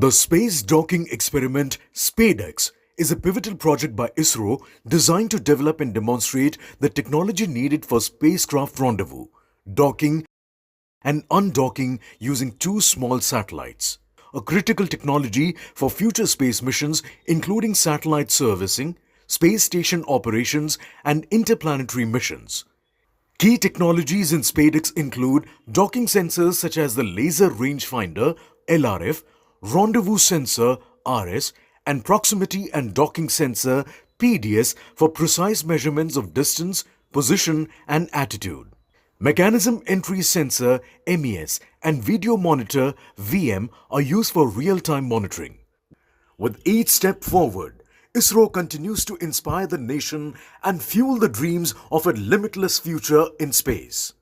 The Space Docking Experiment SpaceX is a pivotal project by ISRO designed to develop and demonstrate the technology needed for spacecraft rendezvous, docking and undocking using two small satellites. A critical technology for future space missions including satellite servicing, space station operations and interplanetary missions. Key technologies in SpaceX include docking sensors such as the Laser Rangefinder (LRF), Rendezvous Sensor (RS), and Proximity and Docking Sensor (PDS) for precise measurements of distance, position, and attitude. Mechanism Entry Sensor (MES) and Video Monitor (VM) are used for real-time monitoring. With each step forward, ISRO continues to inspire the nation and fuel the dreams of a limitless future in space.